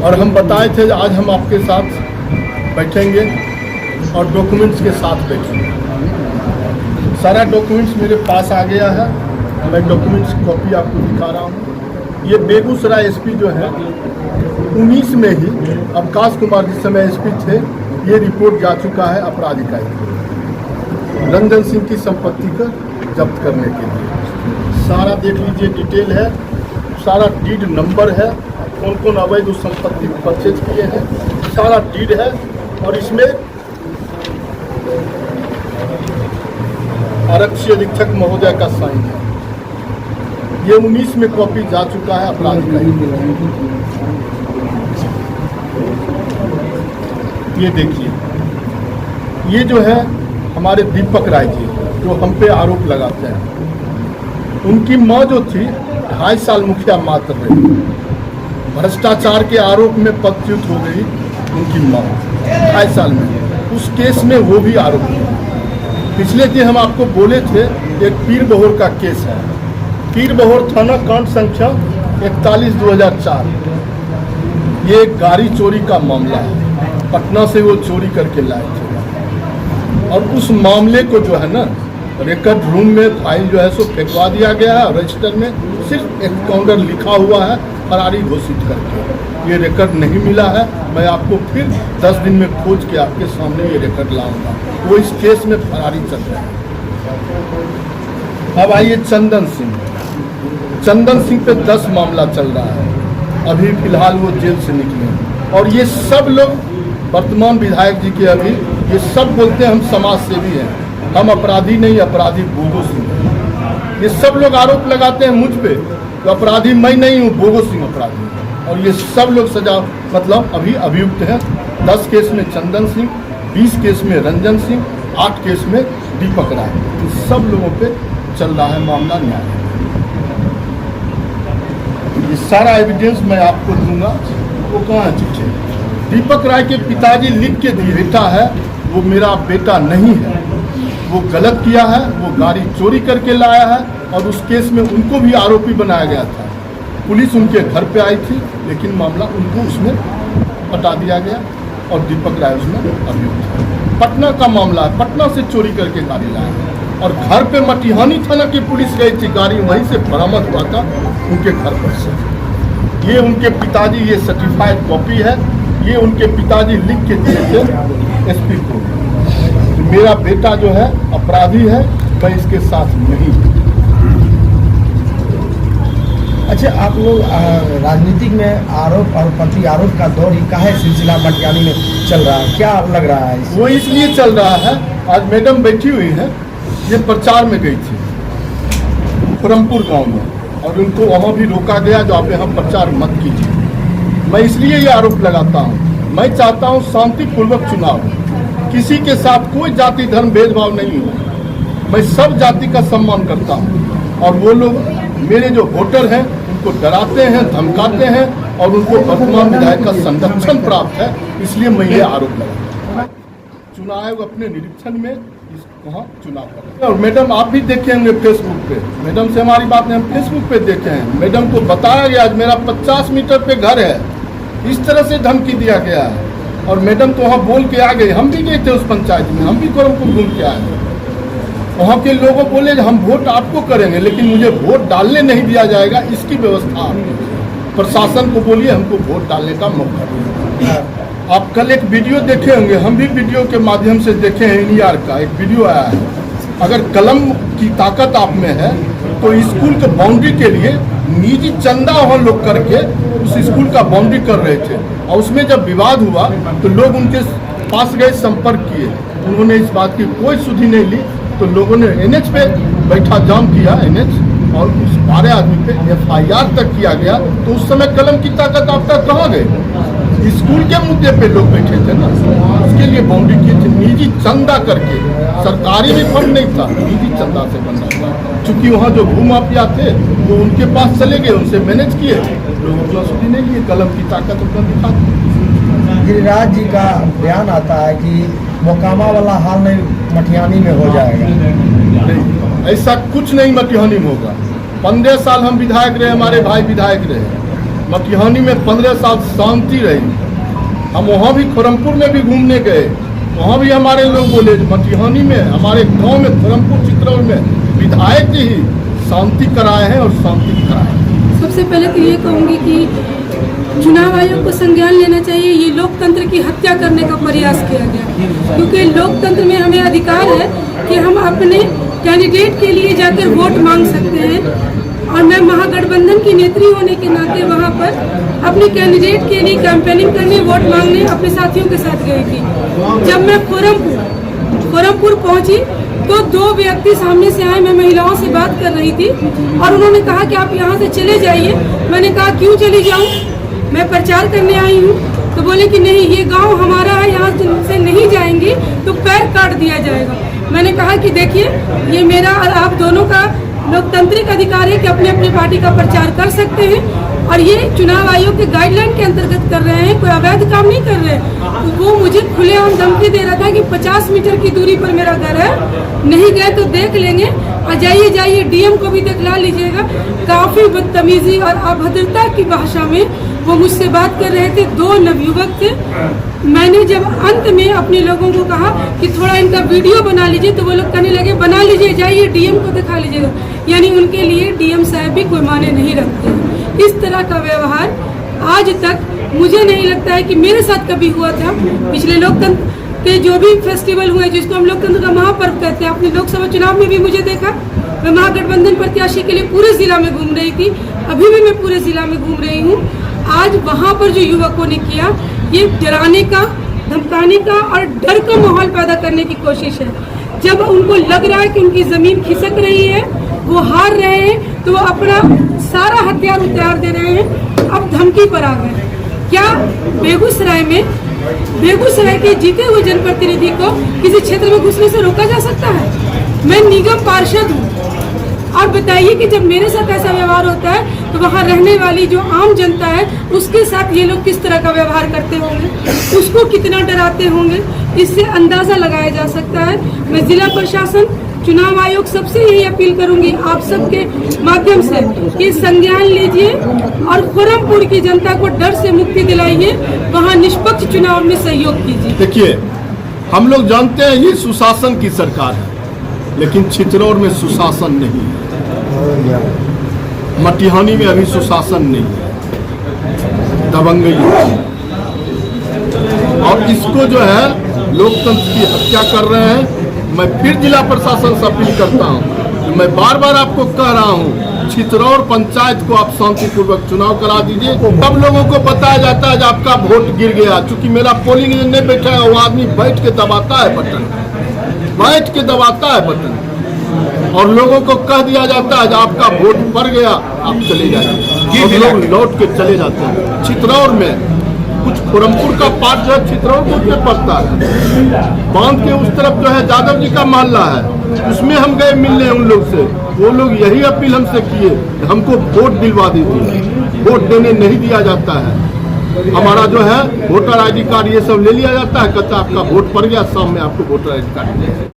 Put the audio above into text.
और हम बताए थे आज हम आपके साथ बैठेंगे और डॉक्यूमेंट्स के साथ बैठेंगे। सारा डॉक्यूमेंट्स मेरे पास आ गया है, मैं डॉक्यूमेंट्स की कॉपी आपको दिखा रहा हूँ। ये बेगूसराय एसपी जो है 19 में ही अवकाश कुमार जिस समय एसपी थे, ये रिपोर्ट जा चुका है अपराध इकाई रंजन सिंह की संपत्ति का जब्त करने के लिए। सारा देख लीजिए, डिटेल है, सारा डीड नंबर है, कौन कौन अवैध उस संपत्ति को परचेज किए हैं, सारा डीड है। और इसमें आरक्षी अधीक्षक महोदय का साइन है। ये 19 में कॉपी जा चुका है अपराध इकाई। ये देखिए, ये जो है हमारे दीपक राय जी जो हम पे आरोप लगाते हैं, उनकी माँ जो थी 2.5 साल मुखिया मात्र रही, भ्रष्टाचार के आरोप में पदच्युत हो गई उनकी माँ 2.5 साल में। उस केस में वो भी आरोप है। पिछले दिन हम आपको बोले थे एक पीर बहोर का केस है, पीर बहोर थाना कांड संख्या 41/2004। ये एक गाड़ी चोरी का मामला है, पटना से वो चोरी करके लाए थे। और उस मामले को जो है ना रिकॉर्ड रूम में फाइल जो है सो फेंकवा दिया गया है। रजिस्टर में सिर्फ एनकाउंटर लिखा हुआ है, फरारी घोषित करके। ये रिकॉर्ड नहीं मिला है। मैं आपको फिर 10 दिन में खोज के आपके सामने ये रिकॉर्ड लाऊंगा। वो इस केस में फरारी चल रहा है। अब आइए चंदन सिंह। चंदन सिंह पे 10 मामला चल रहा है। अभी फिलहाल वो जेल से निकले और ये सब लोग वर्तमान विधायक जी के अभी ये सब बोलते हैं हम समाज सेवी हैं, हम अपराधी नहीं, अपराधी बोगो सिंह। ये सब लोग आरोप लगाते हैं मुझ पे, तो अपराधी मैं नहीं हूँ, बोगो सिंह अपराधी। और ये सब लोग सजा मतलब अभी अभियुक्त हैं। 10 केस में चंदन सिंह, 20 केस में रंजन सिंह, 8 केस में दीपक राय। इन सब लोगों पे चल रहा है मामला न्याय। ये सारा एविडेंस मैं आपको दूंगा। वो कहाँ है चिट्ठी? दीपक राय के पिताजी लिख के भेजा है, वो मेरा बेटा नहीं है, वो गलत किया है, वो गाड़ी चोरी करके लाया है। और उस केस में उनको भी आरोपी बनाया गया था। पुलिस उनके घर पे आई थी, लेकिन मामला उनको उसमें हटा दिया गया और दीपक राय उसमें अभियुक्त है। पटना का मामला है, पटना से चोरी करके गाड़ी लाया और घर पे मटिहानी थाना की पुलिस गई थी, गाड़ी वहीं से बरामद हुआ था उनके घर पर से। ये उनके पिताजी, ये सर्टिफाइड कॉपी है, ये उनके पिताजी लिख के दिए थे एसपी को। मेरा बेटा जो है अपराधी है, मैं इसके साथ नहीं। अच्छा, आप लोग राजनीतिक में आरोप और प्रति आरोप का दौर ही काहे सिलसिला मटियानी में चल रहा है, क्या लग रहा है? वो इसलिए चल रहा है, आज मैडम बैठी हुई है, ये प्रचार में गई थी ब्रह्मपुर गांव में और उनको वहाँ भी रोका गया, जो आप यहाँ प्रचार मत कीजिए। मैं इसलिए ये आरोप लगाता हूँ, मैं चाहता हूँ शांतिपूर्वक चुनाव, किसी के साथ कोई जाति धर्म भेदभाव नहीं हो। मैं सब जाति का सम्मान करता हूँ और वो लोग मेरे जो वोटर हैं उनको डराते हैं, धमकाते हैं और उनको वर्तमान विधायक का संरक्षण प्राप्त है, इसलिए मैं ये आरोप लगाता हूँ। चुनाव आयोग अपने निरीक्षण में वहाँ चुनाव कर। और मैडम आप भी देखे होंगे फेसबुक पे, मैडम से हमारी बात नहीं, हम फेसबुक पे देखे हैं। मैडम को बताया गया मेरा 50 मीटर पे घर है, इस तरह से धमकी दिया गया है। और मैडम तो वहाँ बोल के आ गए, हम भी गए थे उस पंचायत में, हम भी कोरमपुर घूम के आए। वहाँ के लोगों बोले हम वोट आपको करेंगे, लेकिन मुझे वोट डालने नहीं दिया जाएगा, इसकी व्यवस्था प्रशासन को बोलिए हमको वोट डालने का मौका दिया। आप कल एक वीडियो देखे होंगे, हम भी वीडियो के माध्यम से देखे हैं, NER का एक वीडियो आया है। अगर कलम की ताकत आप में है तो स्कूल के बाउंड्री के लिए निजी चंदा वहाँ लोग करके उस स्कूल का बाउंड्री कर रहे थे और उसमें जब विवाद हुआ तो लोग उनके पास गए, संपर्क किए, उन्होंने इस बात की कोई सुधि नहीं ली। तो लोगों ने NH पे बैठा जाम किया, NH, और उस 12 आदमी पे FIR तक किया गया। तो उस समय कलम की ताकत आप तक कहाँ गए? स्कूल के मुद्दे पे लोग बैठे थे ना, उसके लिए बाउंड्री किए थे निजी चंदा करके, सरकारी भी फंड नहीं था, निजी चंदा से बना था। चूंकि वहाँ जो भूमाफिया थे वो उनके पास चले गए, उनसे मैनेज किए, लोगों को सुधी नहीं लिए, कलम की ताकत अपना दिखा। गिरिराज जी का बयान आता है कि मोकामा वाला हाल नहीं मटिहानी में हो जाएगा। नहीं, ऐसा कुछ नहीं मटिहानी में होगा। 15 साल हम विधायक रहे, हमारे भाई विधायक रहे, मटिहानी में 15 साल शांति रही। हम वहाँ भी खुरमपुर में भी घूमने गए, वहाँ भी हमारे लोग बोले मटिहानी में, हमारे गांव में, खुरमपुर चित्रौड़ में विधायक जी ही शांति कराए हैं और शांति कराए। सबसे पहले तो ये कहूँगी कि चुनाव आयोग को संज्ञान लेना चाहिए। ये लोकतंत्र की हत्या करने का प्रयास किया गया, क्योंकि लोकतंत्र में हमें अधिकार है कि हम अपने कैंडिडेट के लिए जाकर वोट मांग सकते हैं। और मैं महागठबंधन की नेत्री होने के नाते वहाँ पर अपने कैंडिडेट के लिए कैंपेनिंग करने, वोट मांगने अपने साथियों के साथ गई थी। जब मैं खुरमपुर पहुँची तो 2 व्यक्ति सामने से आए, मैं महिलाओं से बात कर रही थी और उन्होंने कहा कि आप यहाँ से चले जाइए। मैंने कहा क्यों चली जाऊँ, मैं प्रचार करने आई हूँ। तो बोले कि नहीं, ये गांव हमारा है, यहाँ से नहीं जाएंगी तो पैर काट दिया जाएगा। मैंने कहा कि देखिए, ये मेरा और आप दोनों का लोकतांत्रिक अधिकार है कि अपने अपने पार्टी का प्रचार कर सकते हैं और ये चुनाव आयोग के गाइडलाइन के अंतर्गत कर रहे हैं, कोई अवैध काम नहीं कर रहे हैं। तो वो मुझे खुलेआम धमकी दे रहा था कि 50 मीटर की दूरी पर मेरा घर है, नहीं गए तो देख लेंगे और जाइए डीएम को भी दिखला लीजिएगा। काफी बदतमीजी और अभद्रता की भाषा में वो मुझसे बात कर रहे थे। 2 नवयुवक थे। मैंने जब अंत में अपने लोगों को कहा कि थोड़ा इनका वीडियो बना लीजिए, तो वो लोग कहने लगे बना लीजिए, जाइए डीएम को दिखा लीजिएगा। यानी उनके लिए डीएम साहब भी कोई माने नहीं रखते। इस तरह का व्यवहार आज तक मुझे नहीं लगता है कि मेरे साथ कभी हुआ था। पिछले लोकतंत्र के जो भी फेस्टिवल हुए, जिसको हम लोकतंत्र का महापर्व कहते हैं, अपने लोकसभा चुनाव में भी मुझे देखा। मैं महागठबंधन प्रत्याशी के लिए पूरे जिला में घूम रही थी, अभी भी मैं पूरे जिला में घूम रही हूँ। आज वहाँ पर जो युवकों ने किया, ये डराने का, धमकाने का और डर का माहौल पैदा करने की कोशिश है। जब उनको लग रहा है कि उनकी जमीन खिसक रही है, वो हार रहे हैं, तो वो अपना सारा हथियार उतार दे रहे हैं। अब धमकी पर आ गए। क्या बेगूसराय के जीते हुए जनप्रतिनिधि को किसी क्षेत्र में घुसने से रोका जा सकता है? मैं निगम पार्षद हूँ और बताइए कि जब मेरे साथ ऐसा व्यवहार होता है तो वहाँ रहने वाली जो आम जनता है उसके साथ ये लोग किस तरह का व्यवहार करते होंगे, उसको कितना डराते होंगे, इससे अंदाजा लगाया जा सकता है। मैं जिला प्रशासन, चुनाव आयोग सबसे यही अपील करूंगी आप सबके माध्यम से कि संज्ञान लीजिए और खुरमपुर की जनता को डर से मुक्ति दिलाइए, वहाँ निष्पक्ष चुनाव में सहयोग कीजिए। देखिए, हम लोग जानते हैं ये सुशासन की सरकार है, लेकिन चित्रौड़ में सुशासन नहीं है, मटिहानी में अभी सुशासन नहीं है, दबंगई है। और इसको जो है लोकतंत्र की हत्या कर रहे हैं। मैं फिर जिला प्रशासन से अपील करता हूं, मैं बार बार आपको कह रहा हूं, चित्रौड़ पंचायत को आप शांतिपूर्वक चुनाव करा दीजिए। तब लोगों को बताया जाता है कि आपका वोट गिर गया। चूंकि मेरा पोलिंग एजेंट नहीं बैठा है, वो आदमी बैठ के दबाता है बटन, बैठ के दबाता है बटन, और लोगों को कह दिया जाता है कि आपका वोट पड़ गया, आप चले जाइए, और लोग लौट के चले जाते हैं। चित्रौड़ में कुछ खुरमपुर का पार्ट जो है चित्रौड़ में पड़ता है, बांध के उस तरफ जो है यादव जी का मोहल्ला है, उसमें हम गए मिलने उन लोग से। वो लोग यही अपील हमसे किए, हमको वोट दिलवा दीजिए। वोट देने नहीं दिया जाता है। हमारा जो है वोटर ID कार्ड ये सब ले लिया जाता है, कहता है आपका वोट पड़ गया, शाम में आपको वोटर ID कार्ड